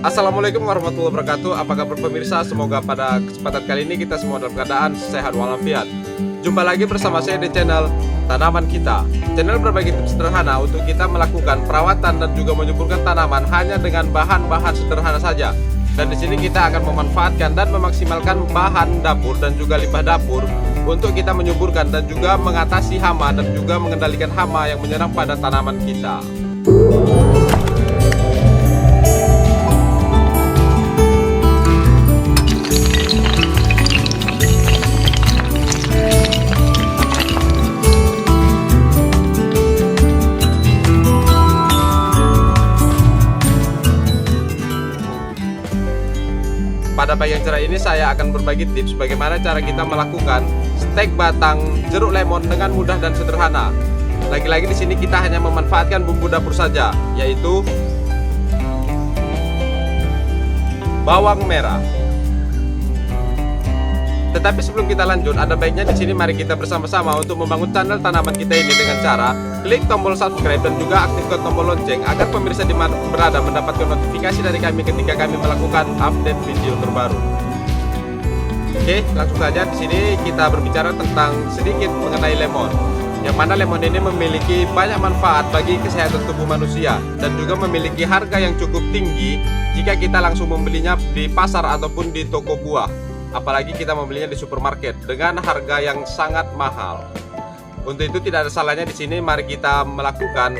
Assalamualaikum warahmatullahi wabarakatuh. Apa kabar pemirsa? Semoga pada kesempatan kali ini kita semua dalam keadaan sehat walafiat. Jumpa lagi bersama saya di channel Tanaman Kita. Channel berbagi tips sederhana untuk kita melakukan perawatan dan juga menyuburkan tanaman hanya dengan bahan-bahan sederhana saja. Dan di sini kita akan memanfaatkan dan memaksimalkan bahan dapur dan juga limbah dapur untuk kita menyuburkan dan juga mengatasi hama dan juga mengendalikan hama yang menyerang pada tanaman kita. Pada pagi yang cerah ini saya akan berbagi tips bagaimana cara kita melakukan stek batang jeruk lemon dengan mudah dan sederhana. Lagi-lagi di sini kita hanya memanfaatkan bumbu dapur saja, yaitu bawang merah. Tetapi sebelum kita lanjut, ada baiknya di sini mari kita bersama-sama untuk membangun channel tanaman kita ini dengan cara klik tombol subscribe dan juga aktifkan tombol lonceng agar pemirsa di mana berada mendapatkan notifikasi dari kami ketika kami melakukan update video terbaru. Oke, langsung saja di sini kita berbicara tentang sedikit mengenai lemon. Yang mana lemon ini memiliki banyak manfaat bagi kesehatan tubuh manusia dan juga memiliki harga yang cukup tinggi jika kita langsung membelinya di pasar ataupun di toko buah. Apalagi kita membelinya di supermarket dengan harga yang sangat mahal. Untuk itu tidak ada salahnya di sini mari kita melakukan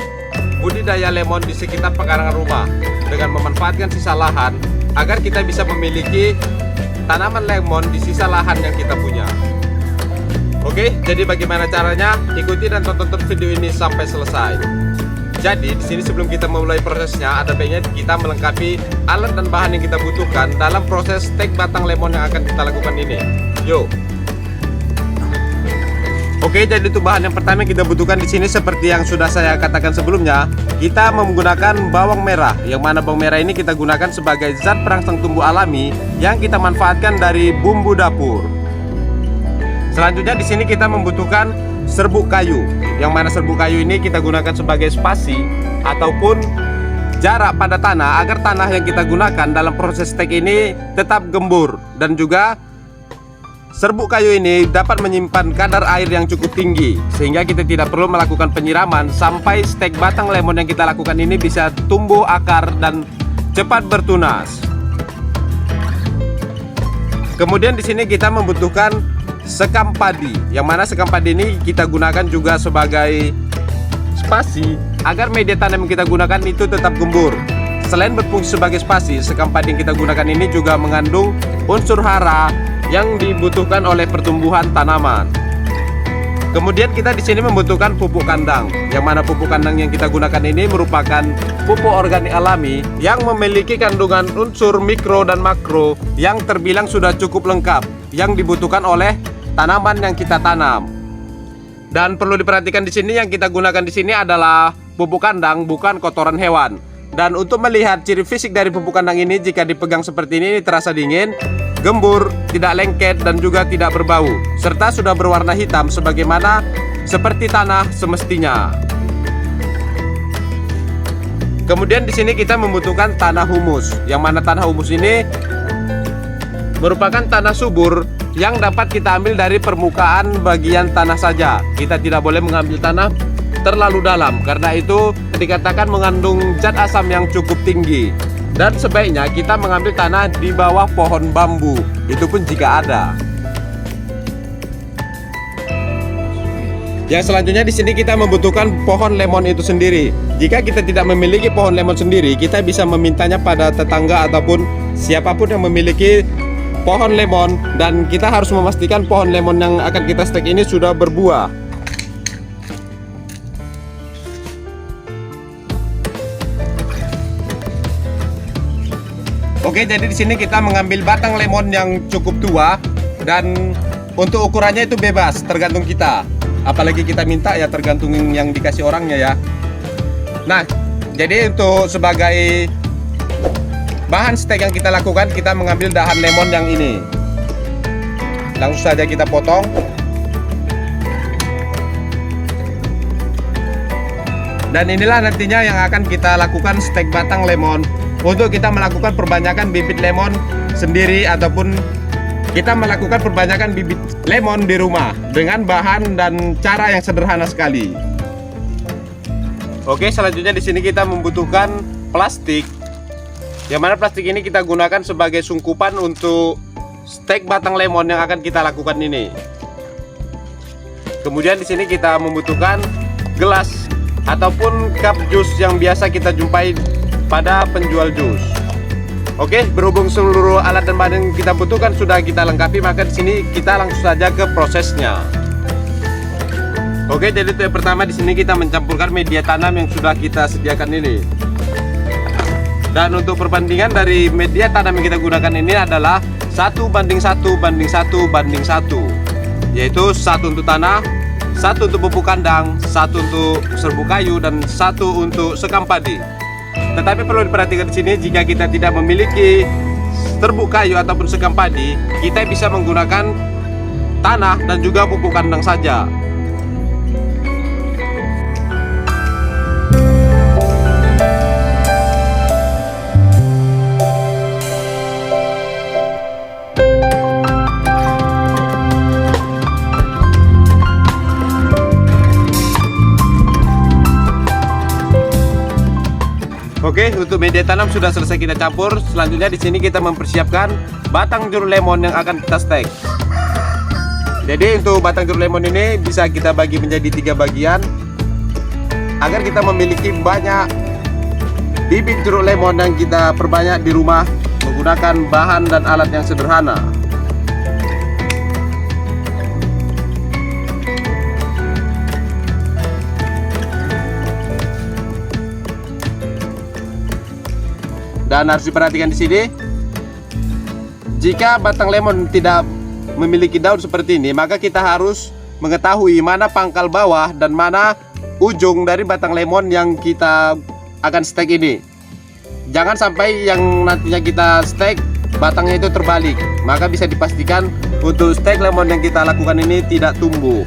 budidaya lemon di sekitar pekarangan rumah dengan memanfaatkan sisa lahan agar kita bisa memiliki tanaman lemon di sisa lahan yang kita punya. Oke, jadi bagaimana caranya? Ikuti dan tonton video ini sampai selesai. Jadi di sini sebelum kita memulai prosesnya, ada baiknya kita melengkapi alat dan bahan yang kita butuhkan dalam proses stek batang lemon yang akan kita lakukan ini. Yuk. Oke, jadi itu bahan yang pertama yang kita butuhkan di sini seperti yang sudah saya katakan sebelumnya, kita menggunakan bawang merah. Yang mana bawang merah ini kita gunakan sebagai zat perangsang tumbuh alami yang kita manfaatkan dari bumbu dapur. Selanjutnya di sini kita membutuhkan serbuk kayu. Yang mana serbuk kayu ini kita gunakan sebagai spasi ataupun jarak pada tanah agar tanah yang kita gunakan dalam proses stek ini tetap gembur, dan juga serbuk kayu ini dapat menyimpan kadar air yang cukup tinggi sehingga kita tidak perlu melakukan penyiraman sampai stek batang lemon yang kita lakukan ini bisa tumbuh akar dan cepat bertunas. Kemudian di sini kita membutuhkan sekam padi, yang mana sekam padi ini kita gunakan juga sebagai spasi agar media tanam yang kita gunakan itu tetap gembur. Selain berfungsi sebagai spasi, sekam padi yang kita gunakan ini juga mengandung unsur hara yang dibutuhkan oleh pertumbuhan tanaman. Kemudian kita di sini membutuhkan pupuk kandang, yang mana pupuk kandang yang kita gunakan ini merupakan pupuk organik alami yang memiliki kandungan unsur mikro dan makro yang terbilang sudah cukup lengkap yang dibutuhkan oleh tanaman yang kita tanam. Dan perlu diperhatikan di sini yang kita gunakan di sini adalah pupuk kandang, bukan kotoran hewan. Dan untuk melihat ciri fisik dari pupuk kandang ini, jika dipegang seperti ini terasa dingin, gembur, tidak lengket dan juga tidak berbau, serta sudah berwarna hitam sebagaimana seperti tanah semestinya. Kemudian di sini kita membutuhkan tanah humus, yang mana tanah humus ini merupakan tanah subur yang dapat kita ambil dari permukaan bagian tanah saja. Kita tidak boleh mengambil tanah terlalu dalam karena itu dikatakan mengandung zat asam yang cukup tinggi. Dan sebaiknya kita mengambil tanah di bawah pohon bambu, itu pun jika ada. Yang selanjutnya di sini kita membutuhkan pohon lemon itu sendiri. Jika kita tidak memiliki pohon lemon sendiri, kita bisa memintanya pada tetangga ataupun siapapun yang memiliki pohon lemon, dan kita harus memastikan pohon lemon yang akan kita stek ini sudah berbuah. Oke, jadi di sini kita mengambil batang lemon yang cukup tua, dan untuk ukurannya itu bebas, tergantung kita. Apalagi kita minta ya tergantung yang dikasih orangnya ya. Nah, jadi untuk sebagai bahan stek yang kita lakukan, kita mengambil dahan lemon yang ini. Langsung saja kita potong. Dan inilah nantinya yang akan kita lakukan stek batang lemon. Untuk kita melakukan perbanyakan bibit lemon sendiri ataupun kita melakukan perbanyakan bibit lemon di rumah dengan bahan dan cara yang sederhana sekali. Oke, selanjutnya di sini kita membutuhkan plastik. Yang mana plastik ini kita gunakan sebagai sungkupan untuk stek batang lemon yang akan kita lakukan ini. Kemudian di sini kita membutuhkan gelas ataupun cup jus yang biasa kita jumpai pada penjual jus. Oke, berhubung seluruh alat dan bahan yang kita butuhkan sudah kita lengkapi, maka di sini kita langsung saja ke prosesnya. Oke, jadi yang pertama di sini kita mencampurkan media tanam yang sudah kita sediakan ini. Dan untuk perbandingan dari media tanam yang kita gunakan ini adalah 1:1:1:1, yaitu 1 untuk tanah, 1 untuk pupuk kandang, 1 untuk serbuk kayu, dan 1 untuk sekam padi. Tetapi perlu diperhatikan di sini, jika kita tidak memiliki serbuk kayu ataupun sekam padi, kita bisa menggunakan tanah dan juga pupuk kandang saja. Oke, untuk media tanam sudah selesai kita campur. Selanjutnya di sini kita mempersiapkan batang jeruk lemon yang akan kita stek. Jadi untuk batang jeruk lemon ini bisa kita bagi menjadi 3 bagian agar kita memiliki banyak bibit jeruk lemon yang kita perbanyak di rumah menggunakan bahan dan alat yang sederhana. Dan harus diperhatikan di sini, jika batang lemon tidak memiliki daun seperti ini, maka kita harus mengetahui mana pangkal bawah dan mana ujung dari batang lemon yang kita akan stek ini. Jangan sampai yang nantinya kita stek batangnya itu terbalik, maka bisa dipastikan untuk stek lemon yang kita lakukan ini tidak tumbuh.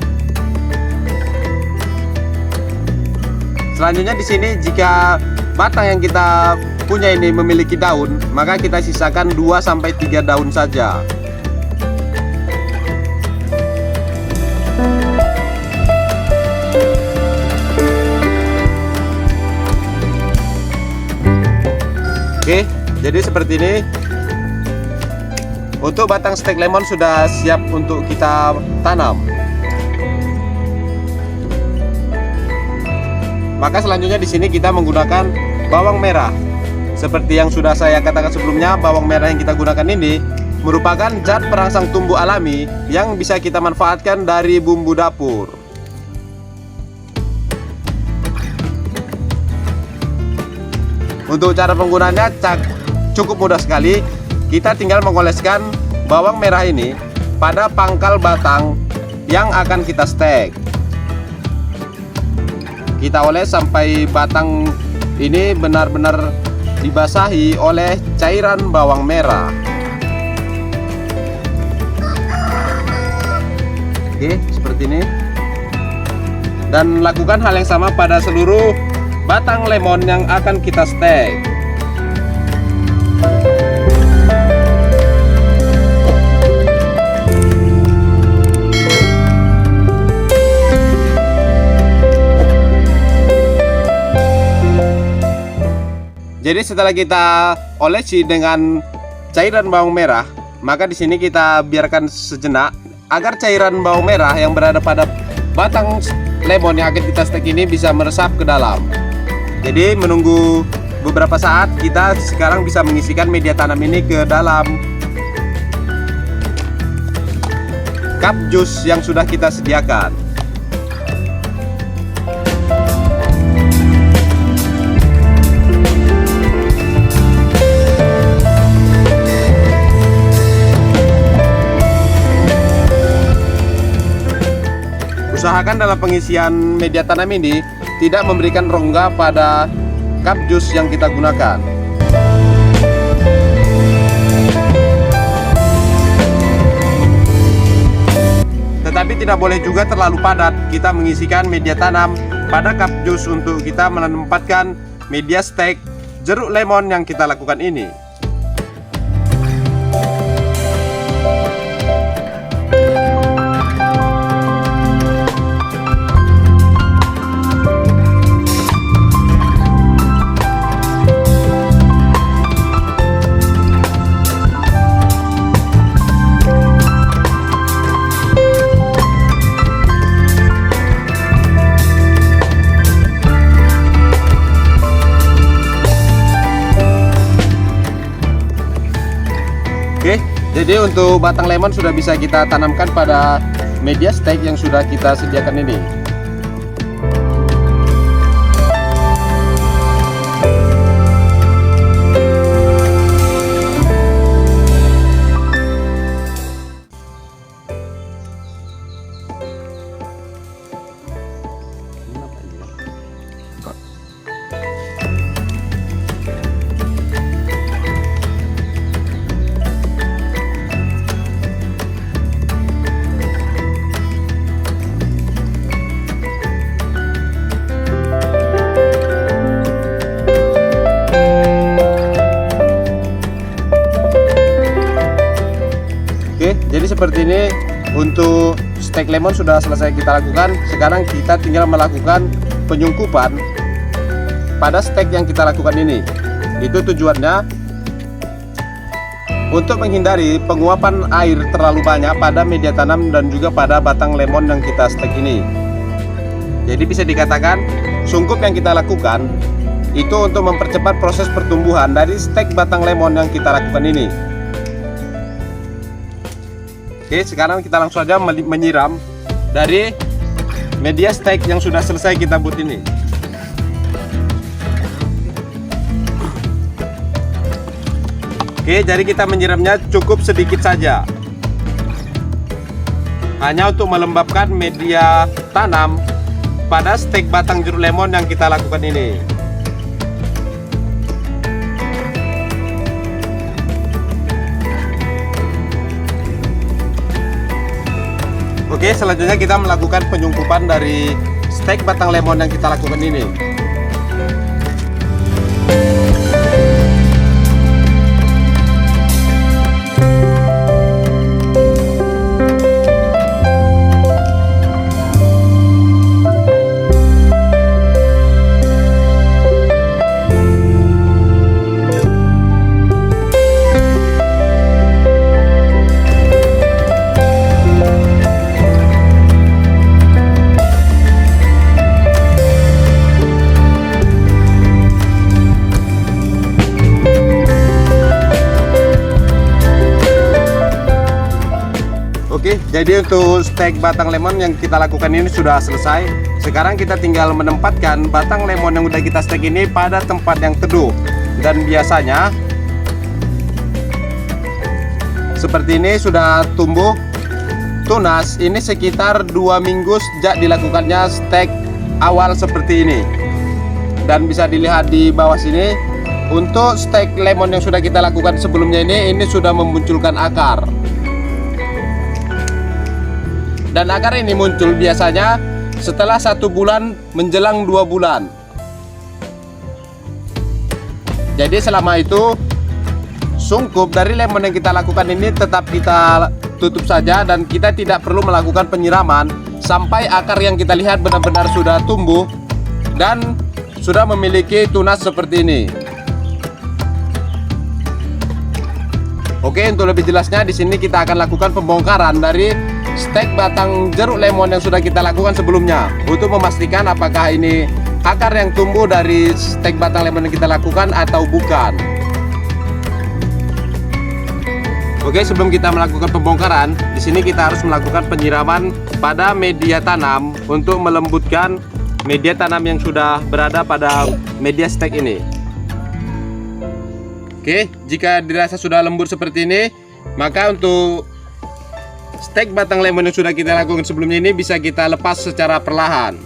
Selanjutnya di sini, jika batang yang kita punya ini memiliki daun, maka kita sisakan 2-3 daun saja. Oke, jadi seperti ini. Untuk batang stek lemon sudah siap untuk kita tanam. Maka selanjutnya di sini kita menggunakan bawang merah. Seperti yang sudah saya katakan sebelumnya, bawang merah yang kita gunakan ini merupakan zat perangsang tumbuh alami yang bisa kita manfaatkan dari bumbu dapur. Untuk cara penggunaannya cukup mudah sekali. Kita tinggal mengoleskan bawang merah ini pada pangkal batang yang akan kita stek. Kita oles sampai batang ini benar-benar dibasahi oleh cairan bawang merah. Oke, seperti ini. Dan lakukan hal yang sama pada seluruh batang lemon yang akan kita stek. Jadi setelah kita olesi dengan cairan bawang merah, maka di sini kita biarkan sejenak agar cairan bawang merah yang berada pada batang lemon yang akan kita stek ini bisa meresap ke dalam. Jadi menunggu beberapa saat, kita sekarang bisa mengisikan media tanam ini ke dalam cup jus yang sudah kita sediakan. Usahakan dalam pengisian media tanam ini tidak memberikan rongga pada cup jus yang kita gunakan. Tetapi tidak boleh juga terlalu padat kita mengisikan media tanam pada cup jus untuk kita menempatkan media steak jeruk lemon yang kita lakukan ini. Oke, jadi untuk batang lemon sudah bisa kita tanamkan pada media steak yang sudah kita sediakan ini. Oke, jadi seperti ini untuk steak lemon sudah selesai kita lakukan. Sekarang kita tinggal melakukan penyungkupan pada steak yang kita lakukan ini. Itu tujuannya untuk menghindari penguapan air terlalu banyak pada media tanam dan juga pada batang lemon yang kita steak ini. Jadi bisa dikatakan sungkup yang kita lakukan itu untuk mempercepat proses pertumbuhan dari steak batang lemon yang kita lakukan ini. Oke, sekarang kita langsung saja menyiram dari media steak yang sudah selesai kita buat ini. Oke, jadi kita menyiramnya cukup sedikit saja, hanya untuk melembabkan media tanam pada steak batang jeruk lemon yang kita lakukan ini. Oke, selanjutnya kita melakukan penyungkupan dari steak batang lemon yang kita lakukan ini. Oke, jadi untuk steak batang lemon yang kita lakukan ini sudah selesai. Sekarang kita tinggal menempatkan batang lemon yang udah kita steak ini pada tempat yang teduh. Dan biasanya seperti ini sudah tumbuh tunas. Ini sekitar 2 minggu sejak dilakukannya steak awal seperti ini. Dan bisa dilihat di bawah sini, untuk steak lemon yang sudah kita lakukan sebelumnya ini sudah memunculkan akar. Dan akar ini muncul biasanya setelah 1 bulan menjelang 2 bulan. Jadi selama itu sungkup dari lemon yang kita lakukan ini tetap kita tutup saja, dan kita tidak perlu melakukan penyiraman sampai akar yang kita lihat benar-benar sudah tumbuh dan sudah memiliki tunas seperti ini. Oke, untuk lebih jelasnya di sini kita akan lakukan pembongkaran dari steak batang jeruk lemon yang sudah kita lakukan sebelumnya untuk memastikan apakah ini akar yang tumbuh dari steak batang lemon yang kita lakukan atau bukan. Oke, sebelum kita melakukan pembongkaran, di sini kita harus melakukan penyiraman pada media tanam untuk melembutkan media tanam yang sudah berada pada media steak ini. Oke, jika dirasa sudah lembut seperti ini, maka untuk steak batang lemon yang sudah kita lakukan sebelumnya ini bisa kita lepas secara perlahan.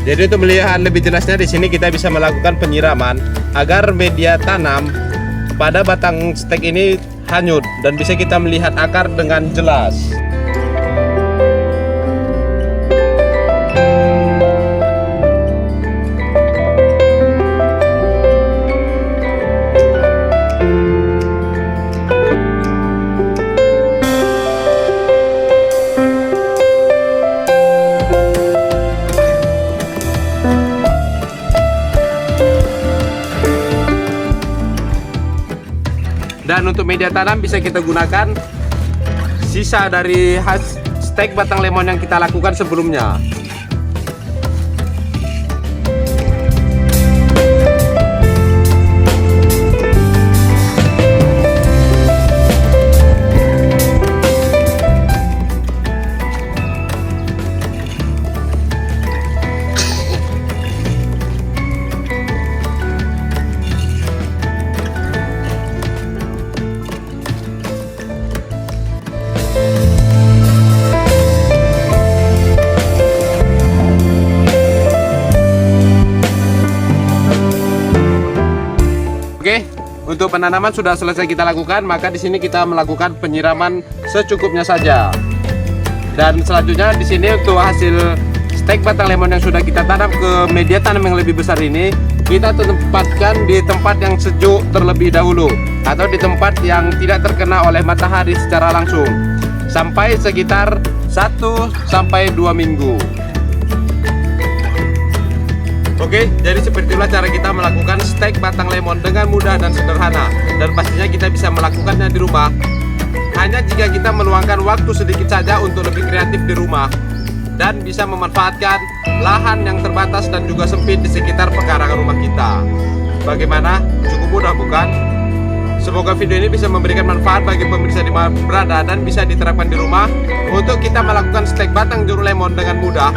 Jadi untuk melihat lebih jelasnya di sini kita bisa melakukan penyiraman agar media tanam pada batang stek ini hanyut dan bisa kita melihat akar dengan jelas. Dan untuk media tanam bisa kita gunakan sisa dari stek batang lemon yang kita lakukan sebelumnya. Oke, untuk penanaman sudah selesai kita lakukan, maka di sini kita melakukan penyiraman secukupnya saja. Dan selanjutnya di sini untuk hasil stek batang lemon yang sudah kita tanam ke media tanam yang lebih besar ini, kita tempatkan di tempat yang sejuk terlebih dahulu atau di tempat yang tidak terkena oleh matahari secara langsung sampai sekitar 1 sampai 2 minggu. Oke, jadi seperti itulah cara kita melakukan stek batang lemon dengan mudah dan sederhana. Dan pastinya kita bisa melakukannya di rumah. Hanya jika kita meluangkan waktu sedikit saja untuk lebih kreatif di rumah dan bisa memanfaatkan lahan yang terbatas dan juga sempit di sekitar pekarangan rumah kita. Bagaimana? Cukup mudah bukan? Semoga video ini bisa memberikan manfaat bagi pemirsa di mana berada dan bisa diterapkan di rumah untuk kita melakukan stek batang jeruk lemon dengan mudah,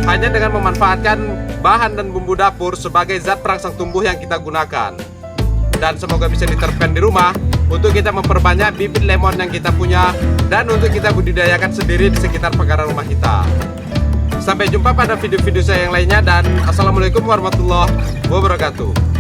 hanya dengan memanfaatkan bahan dan bumbu dapur sebagai zat perangsang tumbuh yang kita gunakan. Dan semoga bisa diterapkan di rumah untuk kita memperbanyak bibit lemon yang kita punya dan untuk kita budidayakan sendiri di sekitar pekarangan rumah kita. Sampai jumpa pada video-video saya yang lainnya dan assalamualaikum warahmatullahi wabarakatuh.